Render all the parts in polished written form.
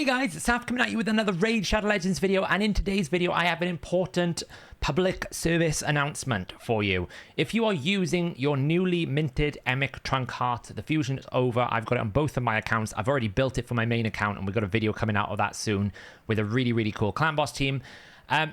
Hey guys, it's Saf coming at you with another Raid Shadow Legends video, and in today's video I have an important public service announcement for you. If you are using your newly minted Emic Trunkheart, the fusion is over. I've got it on both of my accounts. I've already built it for my main account and we've got a video coming out of that soon with a really cool clan boss team.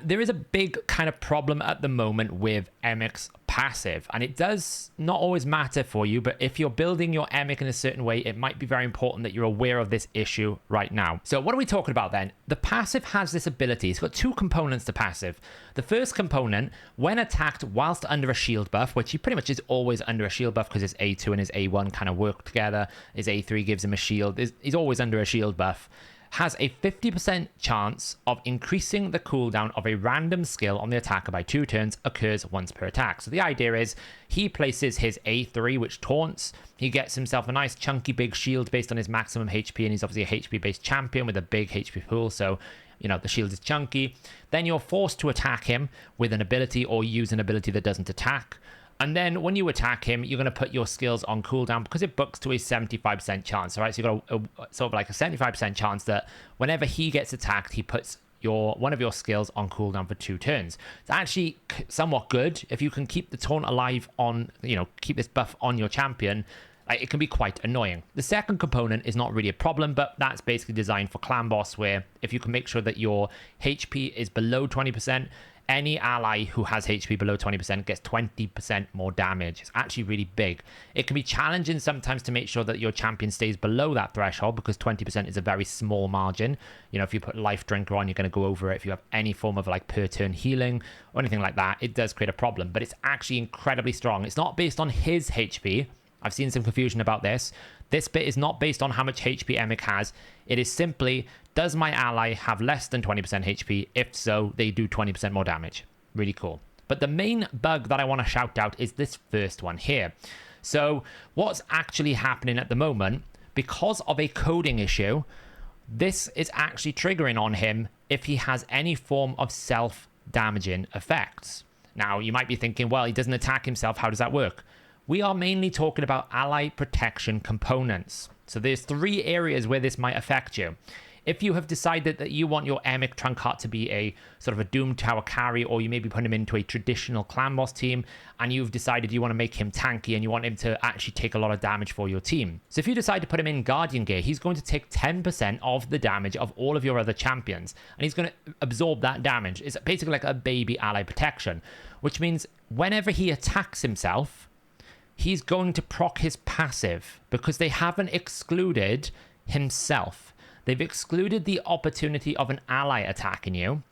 There is a big kind of problem at the moment with Emic's passive, and it does not always matter for you, but if you're building your Emic in a certain way, it might be very important that you're aware of this issue right now. So what are we talking about then? The passive has this ability. It's got two components to passive. The first component, when attacked whilst under a shield buff, which he pretty much is always under a shield buff because his A2 and his A1 kind of work together, his A3 gives him a shield, he's always under a shield buff, has a 50% chance of increasing the cooldown of a random skill on the attacker by 2 turns, occurs once per attack. So the idea is he places his A3, which taunts, he gets himself a nice chunky big shield based on his maximum HP, and he's obviously a HP based champion with a big HP pool, so you know the shield is chunky. Then you're forced to attack him with an ability or use an ability that doesn't attack. And then when you attack him, you're going to put your skills on cooldown because it books to a 75% chance, all right? So you've got a sort of like a 75% chance that whenever he gets attacked, he puts one of your skills on cooldown for 2 turns. It's actually somewhat good. If you can keep the taunt alive on, keep this buff on your champion, it can be quite annoying. The second component is not really a problem, but that's basically designed for clan boss, where if you can make sure that your HP is below 20%, any ally who has HP below 20% gets 20% more damage. It's actually really big. It can be challenging sometimes to make sure that your champion stays below that threshold because 20% is a very small margin. You know, if you put Life Drinker on, you're going to go over it. If you have any form of like per turn healing or anything like that, it does create a problem. But it's actually incredibly strong. It's not based on his HP. I've seen some confusion about this. This bit is not based on how much HP Emic has. It is simply, does my ally have less than 20% HP? If so, they do 20% more damage. Really cool. But the main bug that I want to shout out is this first one here. So what's actually happening at the moment, because of a coding issue, this is actually triggering on him if he has any form of self-damaging effects. Now, you might be thinking, well, he doesn't attack himself. How does that work? We are mainly talking about ally protection components. So there's 3 areas where this might affect you. If you have decided that you want your Emic Trunkheart to be a sort of a Doom Tower carry, or you maybe put him into a traditional clan boss team, and you've decided you want to make him tanky and you want him to actually take a lot of damage for your team. So if you decide to put him in Guardian gear, he's going to take 10% of the damage of all of your other champions, and he's going to absorb that damage. It's basically like a baby ally protection, which means whenever he attacks himself, he's going to proc his passive because they haven't excluded himself. They've excluded the opportunity of an ally attacking you.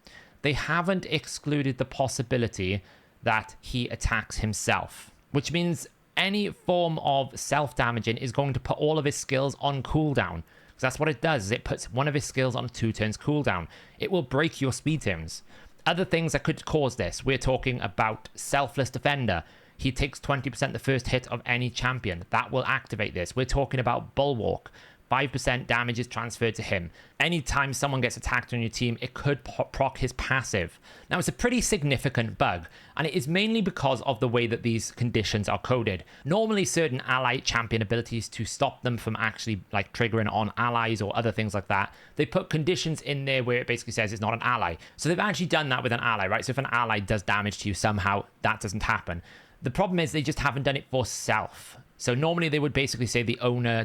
They haven't excluded the possibility that he attacks himself, which means any form of self-damaging is going to put all of his skills on cooldown. Because that's what it does. It puts one of his skills on 2 turns cooldown. It will break your speed turns. Other things that could cause this, we're talking about Selfless Defender. He takes 20% the first hit of any champion. That will activate this. We're talking about Bulwark. 5% damage is transferred to him. Anytime someone gets attacked on your team, it could proc his passive. Now, it's a pretty significant bug, and it is mainly because of the way that these conditions are coded. Normally, certain ally champion abilities, to stop them from actually like triggering on allies or other things like that, they put conditions in there where it basically says it's not an ally. So they've actually done that with an ally, right? So if an ally does damage to you somehow, that doesn't happen. The problem is they just haven't done it for self. So normally they would basically say the owner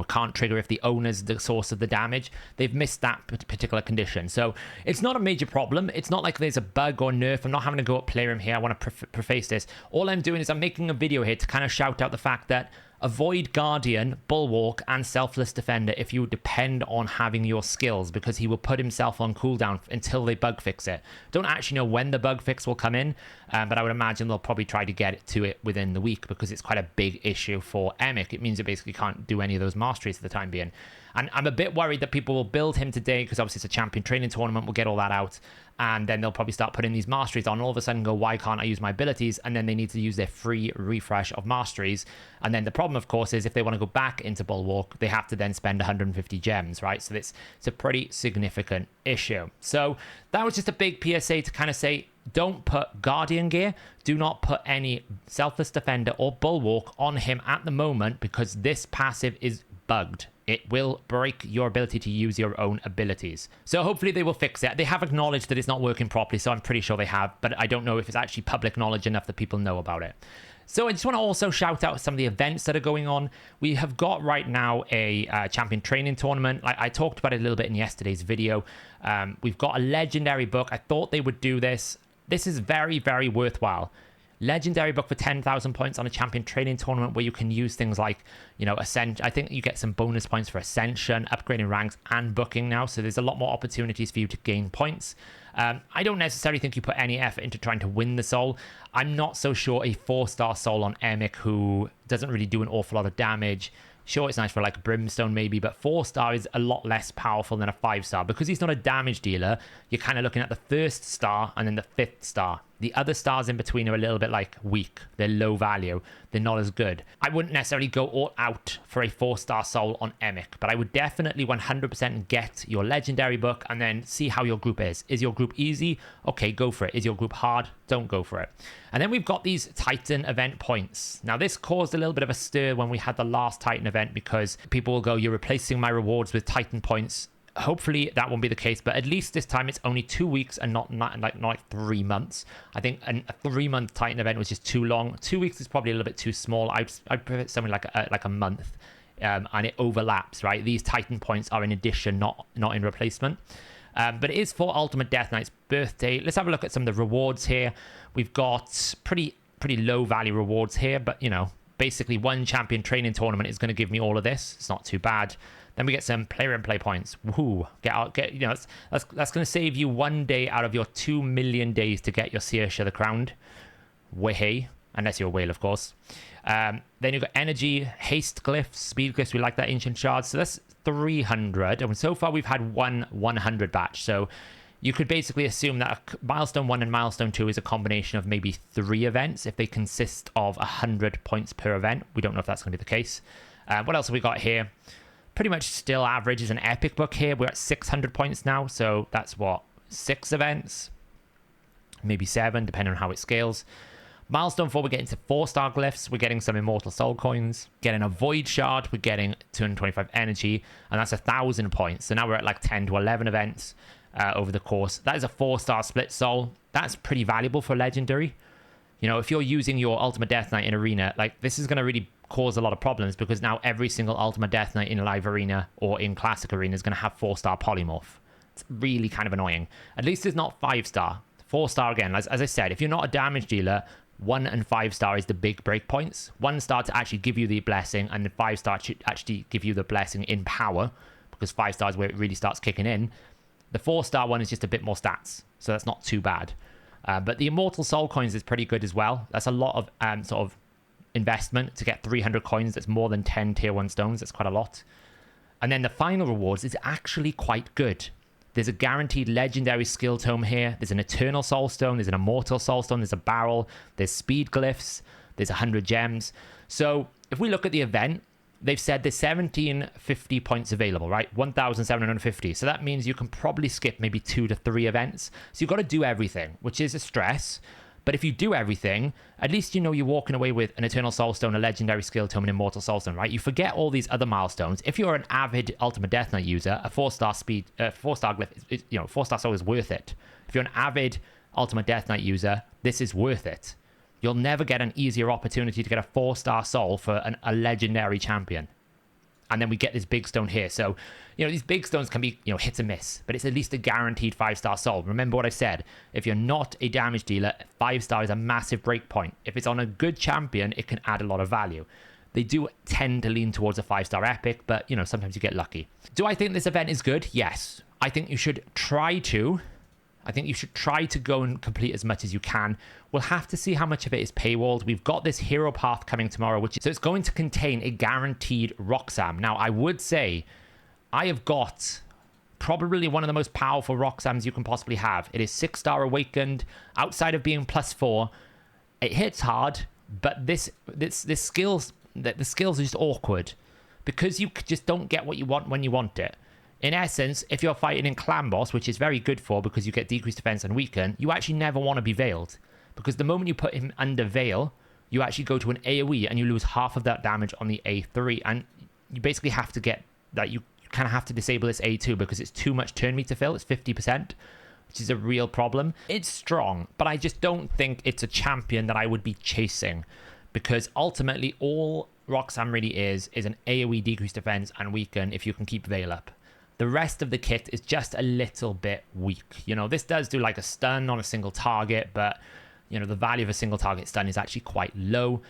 can't trigger if the owner's the source of the damage. They've missed that particular condition. So it's not a major problem. It's not like there's a bug or nerf. I'm not having to go up player room here. I want to preface this. All I'm doing is I'm making a video here to kind of shout out the fact that avoid Guardian, Bulwark, and Selfless Defender if you depend on having your skills, because he will put himself on cooldown until they bug fix it. Don't actually know when the bug fix will come in, but I would imagine they'll probably try to get it to it within the week because it's quite a big issue for Emic. It means it basically can't do any of those masteries for the time being. And I'm a bit worried that people will build him today because obviously it's a champion training tournament. We'll get all that out. And then they'll probably start putting these masteries on. All of a sudden go, why can't I use my abilities? And then they need to use their free refresh of masteries. And then the problem, of course, is if they want to go back into Bulwark, they have to then spend 150 gems, right? So it's a pretty significant issue. So that was just a big PSA to kind of say, don't put Guardian gear. Do not put any Selfless Defender or Bulwark on him at the moment because this passive is bugged. It will break your ability to use your own abilities. So hopefully they will fix it. They have acknowledged that it's not working properly, so I'm pretty sure they have, but I don't know if it's actually public knowledge enough that people know about it. So I just want to also shout out some of the events that are going on. We have got right now a champion training tournament. Like I talked about it a little bit in yesterday's video. We've got a legendary book. I thought they would do this. This is very, very worthwhile. Legendary book for 10,000 points on a champion training tournament where you can use things like, you know, Ascension. I think you get some bonus points for Ascension, upgrading ranks, and booking now. So there's a lot more opportunities for you to gain points. I don't necessarily think you put any effort into trying to win the soul. I'm not so sure a 4-star soul on Emic who doesn't really do an awful lot of damage. Sure, it's nice for like Brimstone maybe, but 4-star is a lot less powerful than a 5-star. Because he's not a damage dealer, you're kind of looking at the 1st star and then the 5th star. The other stars in between are a little bit like weak. They're low value. They're not as good. I wouldn't necessarily go all out for a 4-star soul on Emic, but I would definitely 100% get your legendary book and then see how your group is. Is your group easy? Okay, go for it. Is your group hard? Don't go for it. And then we've got these Titan event points. Now this caused a little bit of a stir when we had the last Titan event because people will go, you're replacing my rewards with Titan points. Hopefully that won't be the case, but at least this time it's only 2 weeks and not like 3 months. I think a 3-month Titan event was just too long. 2 weeks is probably a little bit too small. I'd prefer something like a month, and it overlaps, right? These Titan points are in addition, not in replacement. But it is for Ultimate Death Knight's birthday. Let's have a look at some of the rewards here. We've got pretty low value rewards here, but you know, basically one champion training tournament is going to give me all of this. It's not too bad. Then we get some player and play points. Woohoo! You know, that's going to save you 1 day out of your 2 million days to get your Saoirse the Crowned. Wahey, unless you're a whale, of course. Then you've got energy, haste glyphs, speed glyphs. We like that, ancient shards. So that's 300. And so far we've had 100 batch. So you could basically assume that milestone 1 and milestone 2 is a combination of maybe 3 events if they consist of 100 points per event. We don't know if that's going to be the case. What else have we got here? Pretty much still average is an epic book here. We're at 600 points now, so that's what, 6 events, maybe 7 depending on how it scales. Milestone 4, we're getting to 4-star glyphs. We're getting some immortal soul coins, getting a void shard, we're getting 225 energy, and that's 1,000 points. So now we're at like 10 to 11 events over the course. That is a 4-star split soul. That's pretty valuable for legendary. You know, if you're using your Ultimate Death Knight in Arena, like this is going to really cause a lot of problems because now every single Ultimate Death Knight in Live Arena or in Classic Arena is going to have 4-star polymorph. It's really kind of annoying. At least it's not 5-star. 4-star again, as I said, if you're not a damage dealer, 1 and 5-star is the big break points. 1-star to actually give you the blessing, and then 5-star should actually give you the blessing in power, because 5-star is where it really starts kicking in. The 4-star one is just a bit more stats, so that's not too bad. But the immortal soul coins is pretty good as well. That's a lot of sort of investment to get 300 coins. That's more than 10 tier 1 stones. That's quite a lot. And then the final rewards is actually quite good. There's a guaranteed legendary skill tome here. There's an eternal soul stone. There's an immortal soul stone. There's a barrel. There's speed glyphs. There's 100 gems. So if we look at the event, they've said there's 1750 points available, right? 1,750. So that means you can probably skip maybe 2 to 3 events. So you've got to do everything, which is a stress. But if you do everything, at least you know you're walking away with an Eternal Soulstone, a Legendary Skill Tome, an Immortal Soulstone, right? You forget all these other milestones. If you're an avid Ultimate Death Knight user, a 4-star speed, 4-star glyph, 4-star soul is worth it. If you're an avid Ultimate Death Knight user, this is worth it. You'll never get an easier opportunity to get a 4-star soul for a legendary champion. And then we get this big stone here. So, these big stones can be, hit and miss, but it's at least a guaranteed 5-star soul. Remember what I said. If you're not a damage dealer, 5-star is a massive break point. If it's on a good champion, it can add a lot of value. They do tend to lean towards a 5-star epic, but, sometimes you get lucky. Do I think this event is good? Yes. I think you should try to go and complete as much as you can. We'll have to see how much of it is paywalled. We've got this hero path coming tomorrow, so it's going to contain a guaranteed Roxam. Now, I would say I have got probably one of the most powerful Roxams you can possibly have. It is 6-star awakened. Outside of being +4, it hits hard, but the skills are just awkward because you just don't get what you want when you want it. In essence, if you're fighting in Clan Boss, which is very good for because you get decreased defense and weaken, you actually never want to be veiled. Because the moment you put him under veil, you actually go to an AoE and you lose half of that damage on the A3. And you basically have to get that. You kind of have to disable this A2 because it's too much turn meter fill. It's 50%, which is a real problem. It's strong, but I just don't think it's a champion that I would be chasing, because ultimately all Roxanne really is an AoE decrease defense and weaken if you can keep Veil up. The rest of the kit is just a little bit weak. You know, this does do like a stun on a single target, but you know, the value of a single target stun is actually quite low.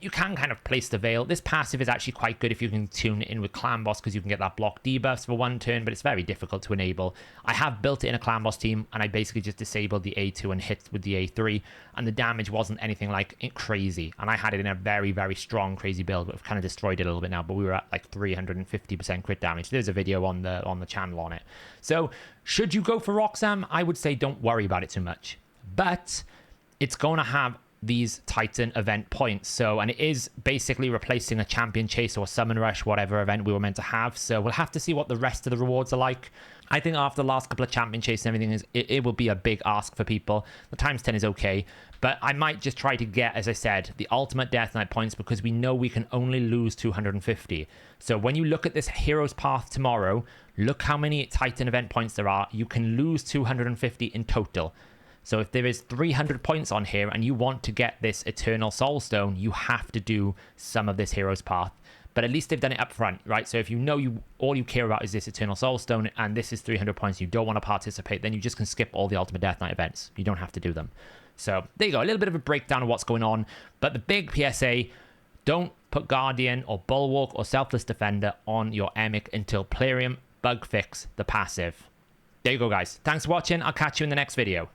You can kind of place the Veil. This passive is actually quite good if you can tune it in with Clan Boss, because you can get that block debuffs for one turn, but it's very difficult to enable. I have built it in a Clan Boss team, and I basically just disabled the A2 and hit with the A3, and the damage wasn't anything like crazy. And I had it in a very, very strong, crazy build, but I've kind of destroyed it a little bit now, but we were at like 350% crit damage. There's a video on the channel on it. So should you go for Roxanne? I would say don't worry about it too much. But it's going to have these Titan event points, and it is basically replacing a champion chase or summon rush, whatever event we were meant to have. So we'll have to see what the rest of the rewards are like. I think after the last couple of champion chase and everything, it will be a big ask for people. The times 10 is okay, but I might just try to get, as I said, the ultimate Death Knight points, because we know we can only lose 250. So when you look at this hero's path tomorrow, look how many Titan event points there are. You can lose 250 in total. So if there is 300 points on here and you want to get this Eternal Soul Stone, you have to do some of this hero's path. But at least they've done it up front, right? So if you know all you care about is this Eternal Soul Stone and this is 300 points, you don't want to participate, then you just can skip all the Ultimate Death Knight events. You don't have to do them. So there you go, a little bit of a breakdown of what's going on. But the big PSA, don't put Guardian or Bulwark or Selfless Defender on your Emic until Plarium bug fix the passive. There you go, guys. Thanks for watching. I'll catch you in the next video.